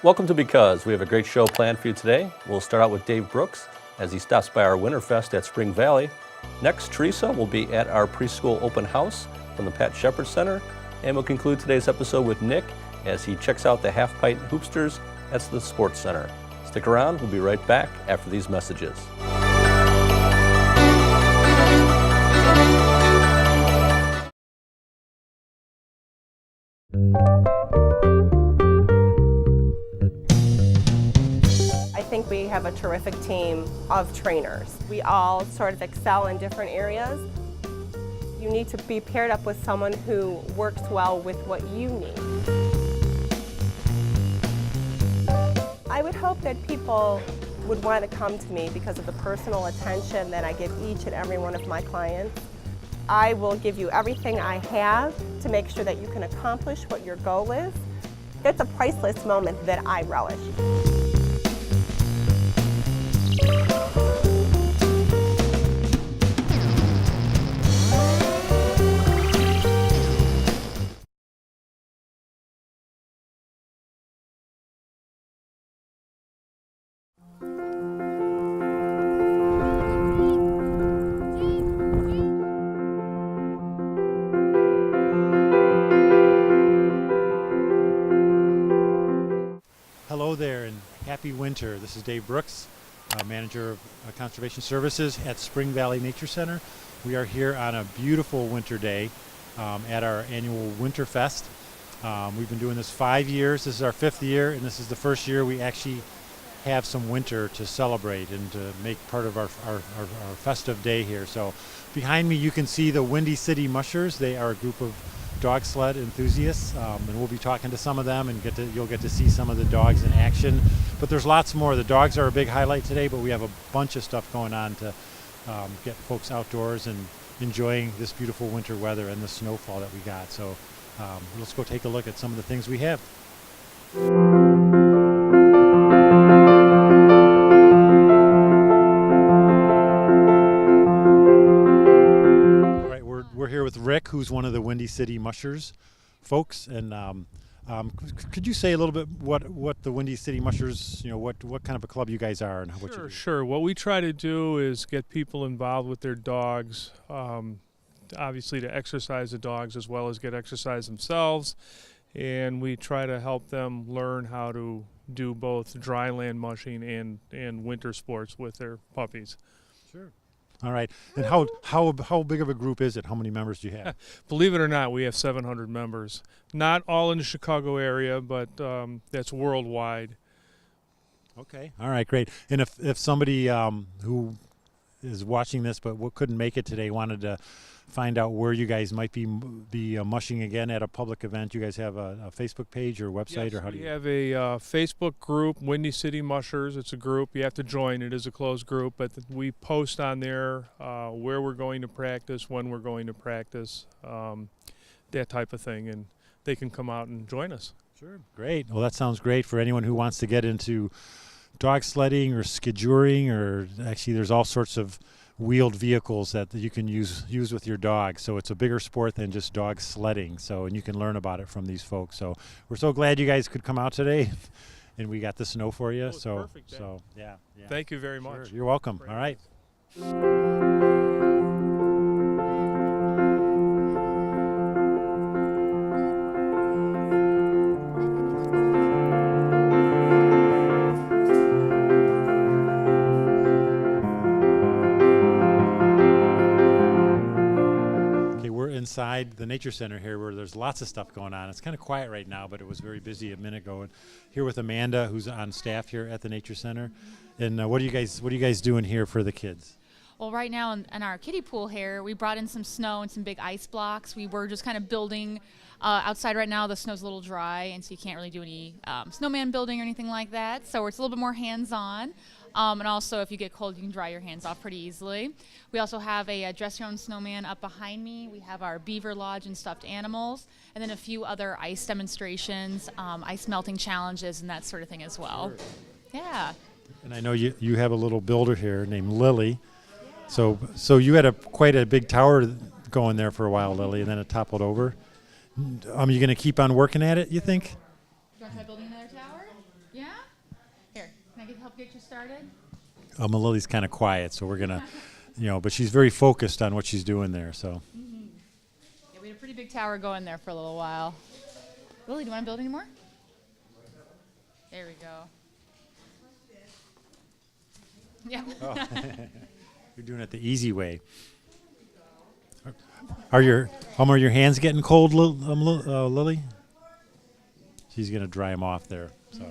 Welcome to BCUZ. We have a great show planned for you today. We'll start out with Dave Brooks as he stops by our Winterfest at Spring Valley. Next, Teresa will be at our Preschool Open House from the Pat Shepard Center. And we'll conclude today's episode with Nick as he checks out the Half-Pint Hoopsters at the Sports Center. Stick around, we'll be right back after these messages. I think we have a terrific team of trainers. We all sort of excel in different areas. You need to be paired up with someone who works well with what you need. I would hope that people would want to come to me because of the personal attention that I give each and every one of my clients. I will give you everything I have to make sure that you can accomplish what your goal is. It's a priceless moment that I relish. Hello there and happy winter. This is Dave Brooks, manager of Conservation Services at Spring Valley Nature Center. We are here on a beautiful winter day at our annual Winterfest. We've been doing this 5 years. This is our 5th year, and this is the first year we actually have some winter to celebrate and to make part of our festive day here. So behind me you can see the Windy City Mushers. They are a group of dog sled enthusiasts, and we'll be talking to some of them, and you'll get to see some of the dogs in action. But there's lots more. The dogs are a big highlight today, but we have a bunch of stuff going on to get folks outdoors and enjoying this beautiful winter weather and the snowfall that we got. So let's go take a look at some of the things we have. We're here with Rick, who's one of the Windy City Mushers folks, and could you say a little bit what the Windy City Mushers, what kind of a club you guys are and what you do? Sure. What we try to do is get people involved with their dogs, obviously to exercise the dogs as well as get exercise themselves, and we try to help them learn how to do both dry land mushing and winter sports with their puppies. Sure. All right. And how big of a group is it? How many members do you have? Believe it or not, we have 700 members. Not all in the Chicago area, but that's worldwide. Okay. All right, great. And if somebody who is watching this but couldn't make it today wanted to find out where you guys might be mushing again at a public event, you guys have a Facebook page or website? Yes, or how do we you have a Facebook group, Windy City Mushers. It's a group. You have to join. It is a closed group, but we post on there where we're going to practice, when we're going to practice, that type of thing, and they can come out and join us. Sure. Great. Well, that sounds great for anyone who wants to get into dog sledding or skiduring, or actually there's all sorts of wheeled vehicles that you can use with your dog. So it's a bigger sport than just dog sledding. So, and you can learn about it from these folks. So we're so glad you guys could come out today, and we got the snow for you. Perfect day. Yeah. Thank you very much. Sure. You're welcome. All right. Inside the Nature Center here, where there's lots of stuff going on. It's kind of quiet right now, but it was very busy a minute ago. And here with Amanda, who's on staff here at the Nature Center. And what are you guys doing here for the kids? Well, right now in our kiddie pool here, we brought in some snow and some big ice blocks. We were just kind of building outside right now. The snow's a little dry, and so you can't really do any snowman building or anything like that. So it's a little bit more hands-on. And also, if you get cold, you can dry your hands off pretty easily. We also have a dress-your-own snowman up behind me. We have our beaver lodge and stuffed animals, and then a few other ice demonstrations, ice melting challenges, and that sort of thing as well. Sure. Yeah. And I know you have a little builder here named Lily. So you had quite a big tower going there for a while, Lily, and then it toppled over. You going to keep on working at it, you think? You want to try building another tower? Yeah. help get you started? Lily's kind of quiet, so we're gonna, but she's very focused on what she's doing there. So. Yeah, we had a pretty big tower going there for a little while. Lily, do you want to build any more? There we go. Yeah. Oh. You're doing it the easy way. Are your hands getting cold, Lily? She's gonna dry them off there. So.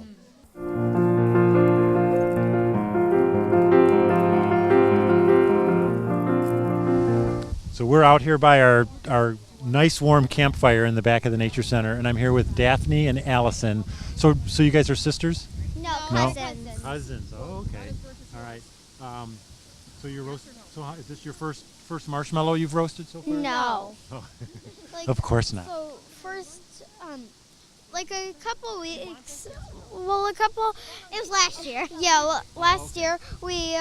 So we're out here by our nice warm campfire in the back of the Nature Center, and I'm here with Daphne and Allison. So you guys are sisters? No, No? cousins. Cousins. Oh, okay. All right. So you're roasting. So is this your first marshmallow you've roasted so far? No. Oh. Like, Of course not. So first, like a couple weeks. It was last year. Yeah, last year we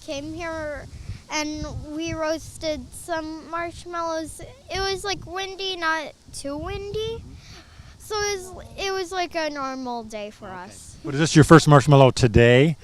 came here and we roasted some marshmallows. It was like windy, not too windy. So it was like a normal day for us. But is this your first marshmallow today?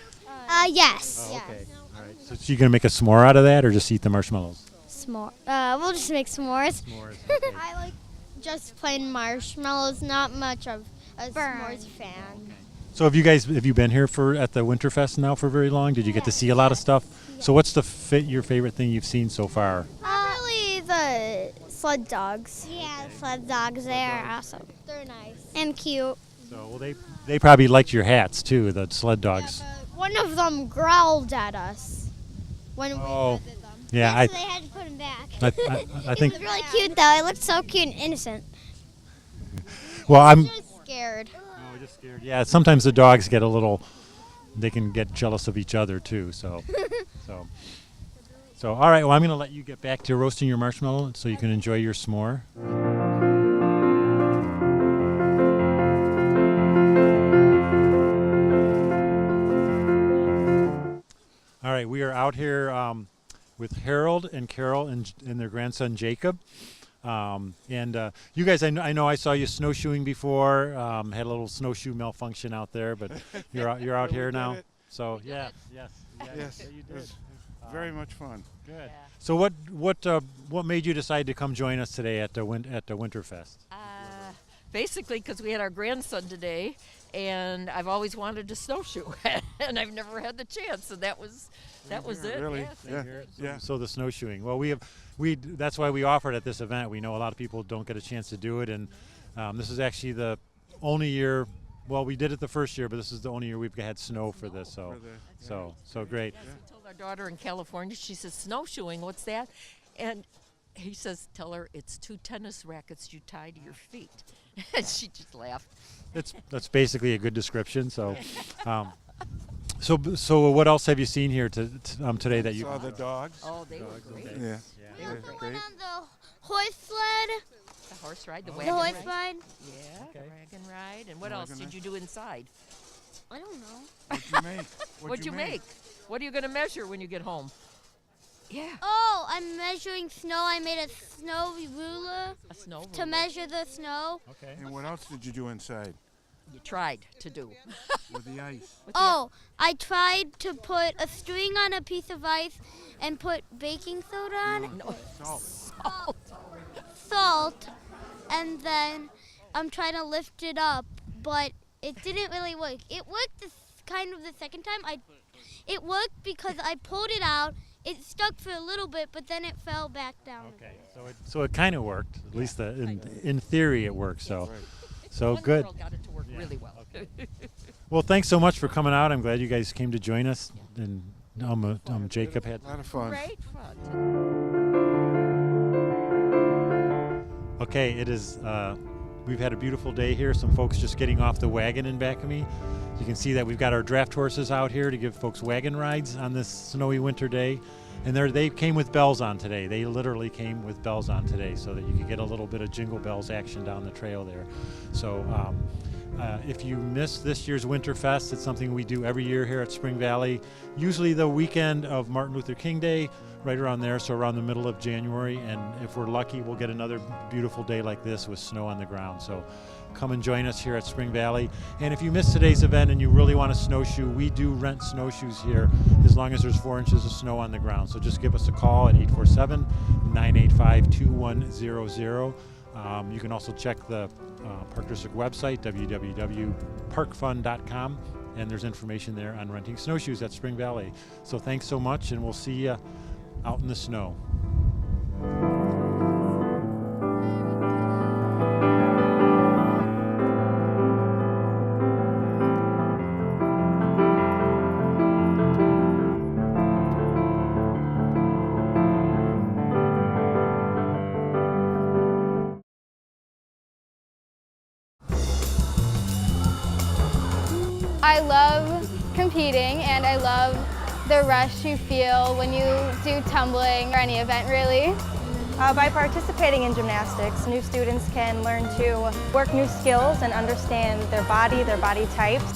Yes. Oh, okay. All right. So you gonna make a s'more out of that, or just eat the marshmallows? S'more. We'll just make s'mores. S'mores. Okay. I like just plain marshmallows. Not much of a s'mores fan. So have you been here at the Winterfest now for very long? Did you get to see a lot of stuff? So what's your favorite thing you've seen so far? Probably the sled dogs. Yeah, sled dogs. They are awesome. They're nice and cute. So they probably liked your hats too, the sled dogs. Yeah, but one of them growled at us when we visited them. Yeah, so they had to put him back. I think. It was really cute though. It looked so cute and innocent. Well, I'm Just scared. Oh, just scared. Yeah, sometimes the dogs get they can get jealous of each other too. So all right. Well, I'm gonna let you get back to roasting your marshmallow so you can enjoy your s'more. All right, we are out here with Harold and Carol and their grandson Jacob. You guys, I know I saw you snowshoeing before. Had a little snowshoe malfunction out there, but you're out here now. So yes, Yes, you it did. was very much fun. Good. Yeah. So what made you decide to come join us today at the Winterfest? Basically, because we had our grandson today, and I've always wanted to snowshoe, and I've never had the chance. So that was it. Really? Yeah. Yeah. So the snowshoeing. Well, that's why we offered at this event. We know a lot of people don't get a chance to do it, and this is actually the only year. Well, we did it the first year, but this is the only year we've had snow for this. So great. Yes, we told our daughter in California. She says, "Snowshoeing, what's that?" And he says, "Tell her it's 2 tennis rackets you tie to your feet." And she just laughed. That's basically a good description. So. So what else have you seen here today that you Saw the dogs. Oh, they were great. Yeah. We They also were went great. on the horse sled. The horse ride, the The wagon horse ride. ride. Yeah, Okay. the wagon ride. And what else Wagon did you do inside? I don't know. What'd you make? What'd you make? What are you going to measure when you get home? Yeah, Oh, I'm measuring snow. I made a snow ruler a snow to ruler. measure the snow. Okay. And what else did you do inside You tried to do. with the ice? With the- Oh, I tried to put a string on a piece of ice and put baking soda on it, No, Salt. salt, and then I'm trying to lift it up, but it didn't really work. It worked kind of the second time. It worked because I pulled it out. It stuck for a little bit, but then it fell back down. Okay. So it kind of worked. At least in theory it worked. So. Right. So One good. girl got it to work Yeah, really well. Well, thanks so much for coming out. I'm glad you guys came to join us. And Jacob had. A lot of fun. Great fun. Okay, it is. We've had a beautiful day here. Some folks just getting off the wagon in back of me. You can see that we've got our draft horses out here to give folks wagon rides on this snowy winter day. And they came with bells on today. They literally came with bells on today so that you could get a little bit of jingle bells action down the trail there. So if you missed this year's Winterfest, it's something we do every year here at Spring Valley, usually the weekend of Martin Luther King Day right around there, so around the middle of January, and if we're lucky, we'll get another beautiful day like this with snow on the ground. So come and join us here at Spring Valley. And if you missed today's event and you really want a snowshoe, we do rent snowshoes here as long as there's 4 inches of snow on the ground. So just give us a call at 847-985-2100. You can also check the Park District website, www.parkfund.com, and there's information there on renting snowshoes at Spring Valley. So thanks so much, and we'll see you out in the snow. I love competing, and I love the rush you feel when you do tumbling or any event, really. By participating in gymnastics, new students can learn to work new skills and understand their body types.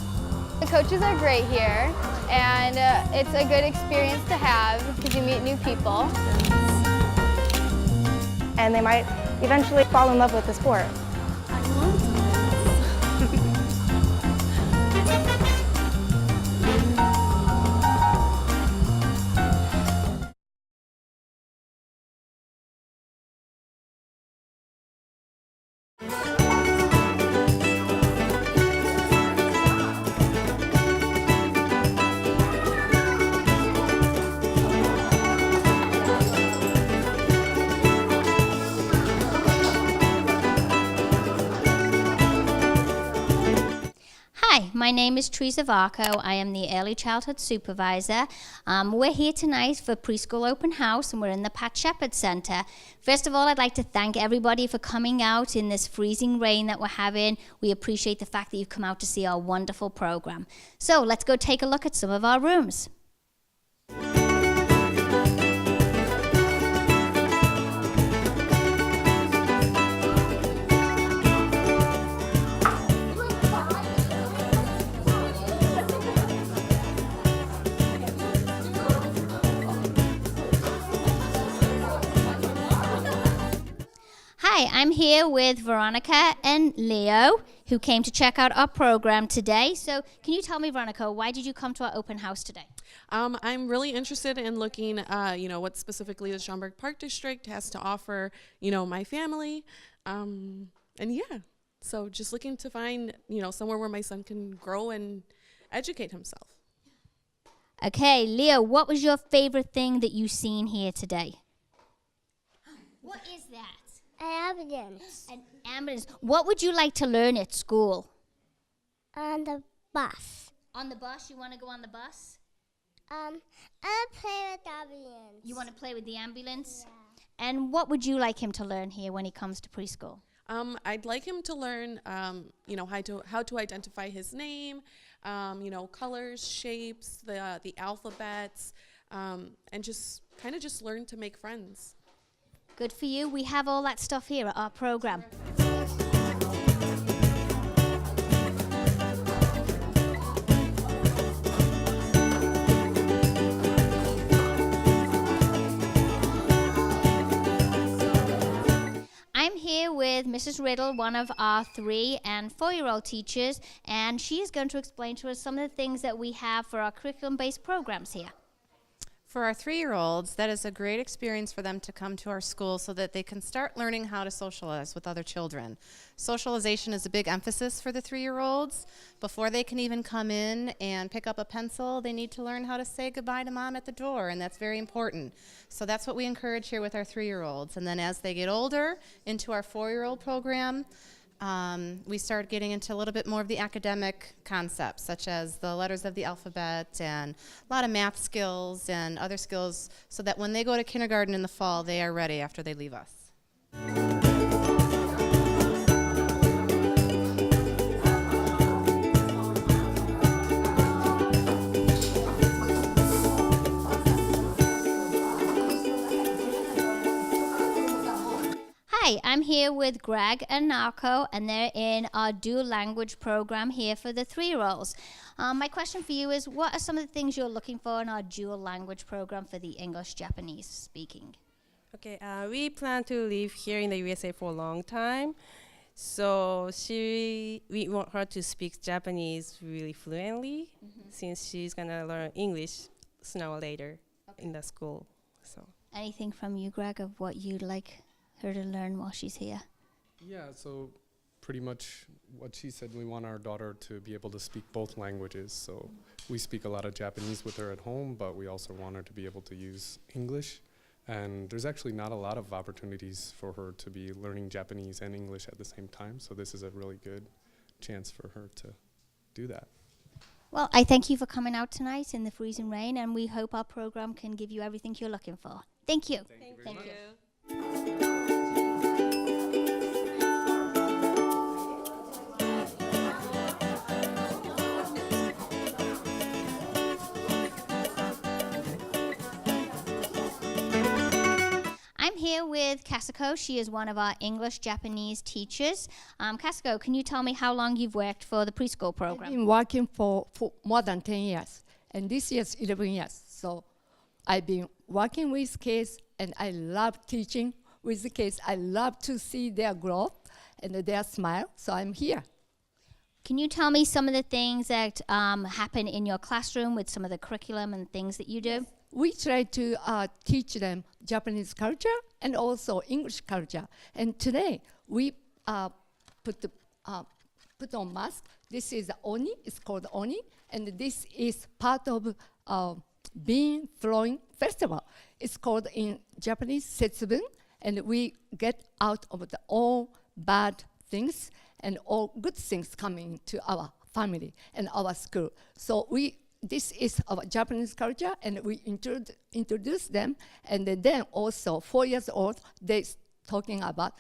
The coaches are great here, and it's a good experience to have because you meet new people. And they might eventually fall in love with the sport. Hi, my name is Teresa Varco. I am the Early Childhood Supervisor. We're here tonight for Preschool Open House, and we're in the Pat Shepherd Center. First of all, I'd like to thank everybody for coming out in this freezing rain that we're having. We appreciate the fact that you've come out to see our wonderful program. So let's go take a look at some of our rooms. Hi, I'm here with Veronica and Leo, who came to check out our program today. So can you tell me, Veronica, why did you come to our open house today? I'm really interested in looking, what specifically the Schaumburg Park District has to offer, my family. And yeah, so just looking to find, somewhere where my son can grow and educate himself. Okay, Leo, what was your favorite thing that you've seen here today? What is that? Ambulance. An ambulance. What would you like to learn at school? On the bus. On the bus? You want to go on the bus? I play with the ambulance. You want to play with the ambulance? Yeah. And what would you like him to learn here when he comes to preschool? I'd like him to learn, how to identify his name, colors, shapes, the alphabets, and just learn to make friends. Good for you. We have all that stuff here at our program. I'm here with Mrs. Riddle, one of our 3- and 4-year-old teachers, and she is going to explain to us some of the things that we have for our curriculum-based programs here. For our 3-year-olds, that is a great experience for them to come to our school so that they can start learning how to socialize with other children. Socialization is a big emphasis for the 3-year-olds. Before they can even come in and pick up a pencil, they need to learn how to say goodbye to mom at the door, and that's very important. So that's what we encourage here with our 3-year-olds. And then as they get older, into our 4-year-old program, we start getting into a little bit more of the academic concepts, such as the letters of the alphabet and a lot of math skills and other skills, so that when they go to kindergarten in the fall, they are ready after they leave us. Hi, Hi, I'm here with Greg and Narco, and they're in our dual language program here for the 3-year-olds. My question for you is, what are some of the things you're looking for in our dual language program for the English-Japanese speaking? Okay, we plan to live here in the USA for a long time. So we want her to speak Japanese really fluently, since she's gonna learn English sooner or later in the school. So. Anything from you, Greg, of what you'd like her to learn while she's here? Yeah, so pretty much what she said, we want our daughter to be able to speak both languages. So we speak a lot of Japanese with her at home, but we also want her to be able to use English. And there's actually not a lot of opportunities for her to be learning Japanese and English at the same time. So this is a really good chance for her to do that. Well, I thank you for coming out tonight in the freezing rain, and we hope our program can give you everything you're looking for. Thank you. Thank you. I'm here with Kasako. She is one of our English-Japanese teachers. Kasako, can you tell me how long you've worked for the preschool program? I've been working for more than 10 years, and this year's 11 years. So I've been working with kids, and I love teaching with the kids. I love to see their growth and their smile, so I'm here. Can you tell me some of the things that happen in your classroom with some of the curriculum and things that you do? We try to teach them Japanese culture and also English culture. And today we put on mask. This is oni. It's called oni, and this is part of bean throwing festival. It's called in Japanese setsubun, and we get out of all bad things and all good things coming to our family and our school. So this is our Japanese culture, and we introduce them, and then also 4 years old, they talking about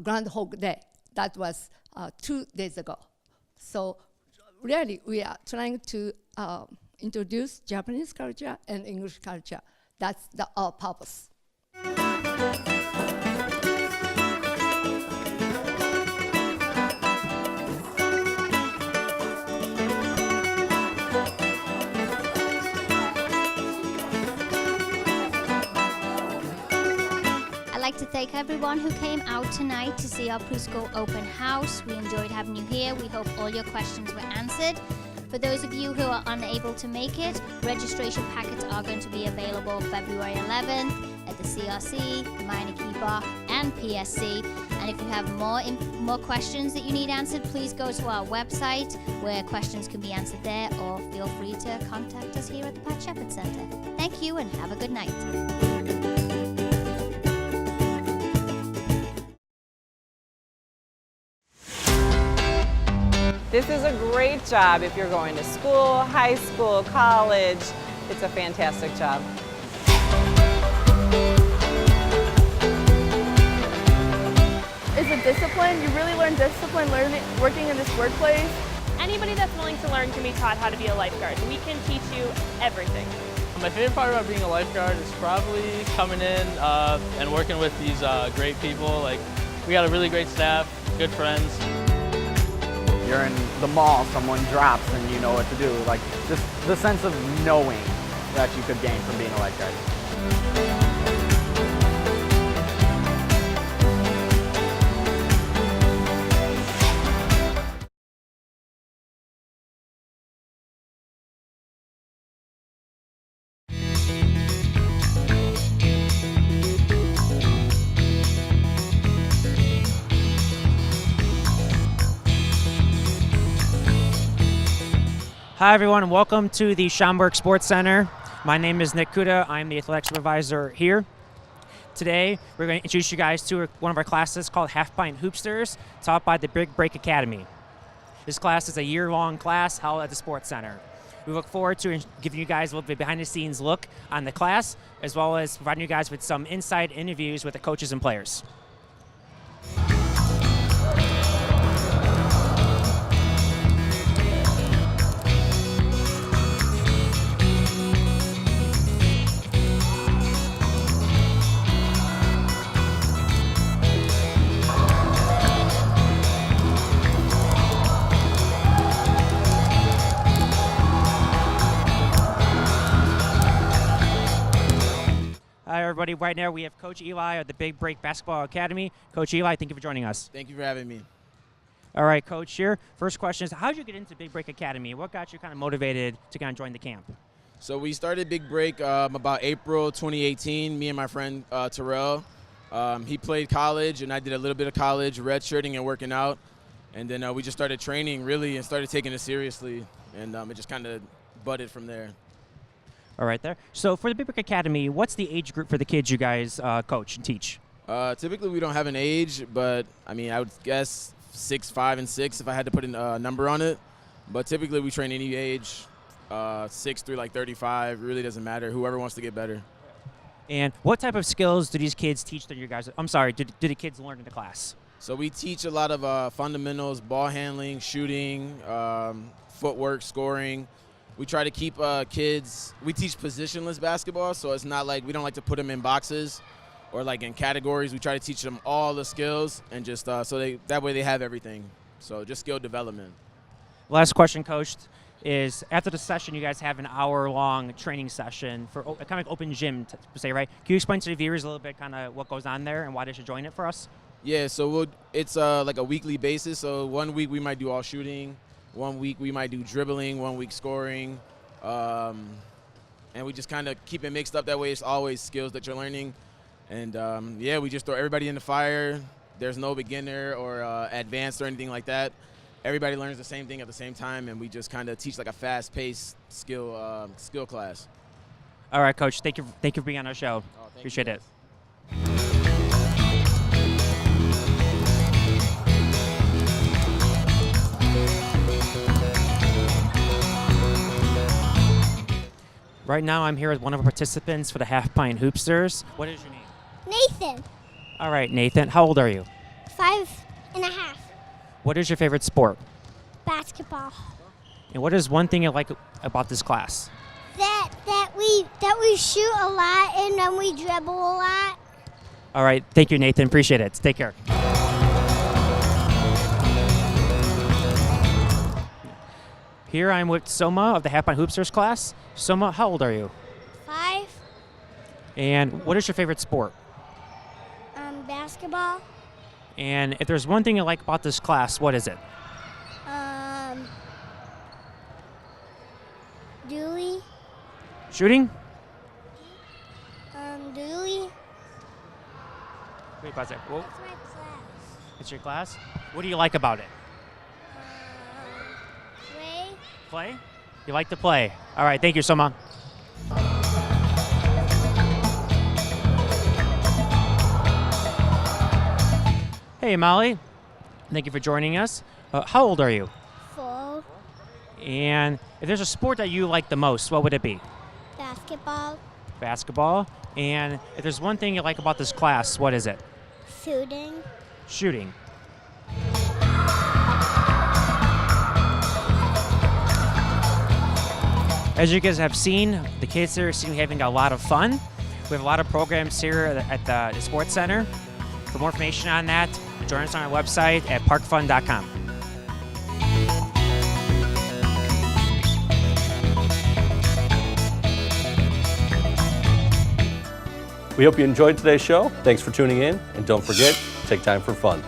Groundhog Day. That was 2 days ago. So really, we are trying to introduce Japanese culture and English culture. That's our purpose. I'd like to thank everyone who came out tonight to see our Preschool Open House. We enjoyed having you here. We hope all your questions were answered. For those of you who are unable to make it, registration packets are going to be available February 11th at the CRC, the Meineke Bar, and PSC. And if you have more questions that you need answered, please go to our website where questions can be answered there, or feel free to contact us here at the Pat Shepherd Center. Thank you and have a good night. This is a great job if you're going to school, high school, college. It's a fantastic job. It's a discipline. You really learn discipline working in this workplace. Anybody that's willing to learn can be taught how to be a lifeguard. We can teach you everything. My favorite part about being a lifeguard is probably coming in and working with these great people. Like, we got a really great staff, good friends. You're in the mall, someone drops and you know what to do. Like, just the sense of knowing that you could gain from being a lifeguard. Hi everyone, and welcome to the Schaumburg Sports Center. My name is Nick Kuta. I'm the athletic supervisor here. Today, we're going to introduce you guys to one of our classes called Half-Pint Hoopsters, taught by the Big Break Academy. This class is a year-long class held at the Sports Center. We look forward to giving you guys a little bit behind-the-scenes look on the class, as well as providing you guys with some inside interviews with the coaches and players. everybody. Right now we have Coach Eli of the Big Break Basketball Academy. Coach Eli, thank you for joining us. Thank you for having me. All right, Coach, here. First question is, how did you get into Big Break Academy? What got you kind of motivated to kind of join the camp? So we started Big Break about April 2018, me and my friend Terrell. He played college, and I did a little bit of college, redshirting and working out. And then we just started training, really, and started taking it seriously. And it just kind of budded from there. All right, there. So for the Big Break Academy, what's the age group for the kids you guys coach and teach? Typically, we don't have an age, but, I mean, I would guess 6, 5, and 6 if I had to put a number on it. But typically, we train any age, 6 through like 35. It really doesn't matter. Whoever wants to get better. And what type of skills do these kids teach that you guys? I'm sorry, do the kids learn in the class? So we teach a lot of fundamentals, ball handling, shooting, footwork, scoring. We try to keep kids. We teach positionless basketball, so it's not like we don't like to put them in boxes or like in categories. We try to teach them all the skills and just so that way they have everything. So just skill development. Last question, Coach, is after the session, you guys have an hour-long training session for kind of like open gym, to say, right? Can you explain to the viewers a little bit kind of what goes on there and why they should join it for us? Yeah, so it's like a weekly basis. So 1 week we might do all shooting. 1 week we might do dribbling, 1 week scoring. And we just kind of keep it mixed up. That way it's always skills that you're learning. And, yeah, we just throw everybody in the fire. There's no beginner or advanced or anything like that. Everybody learns the same thing at the same time, and we just kind of teach like a fast-paced skill class. All right, Coach. Thank you for being on our show. Appreciate it. Right now, I'm here with one of our participants for the Half-Pint Hoopsters. What is your name? Nathan, All right, Nathan. How old are you? 5.5. What is your favorite sport? Basketball. And what is one thing you like about this class? That we shoot a lot and then we dribble a lot. All right. Thank you, Nathan. Appreciate it. Take care. Here I'm with Soma of the Half-Pint Hoopsters class. Soma, how old are you? 5. And what is your favorite sport? Basketball. And if there's one thing you like about this class, what is it? Dooley. Shooting? Dooley. Wait, pause it. Whoa. That's my class. It's your class? What do you like about it? Play. Play? You like to play. All right. Thank you, Soma. Hey, Molly. Thank you for joining us. How old are you? 4. And if there's a sport that you like the most, what would it be? Basketball. Basketball. And if there's one thing you like about this class, what is it? Shooting. Shooting. As you guys have seen, the kids here seem to be having a lot of fun. We have a lot of programs here at the Sports Center. For more information on that, join us on our website at parkfun.com. We hope you enjoyed today's show. Thanks for tuning in, and don't forget, take time for fun.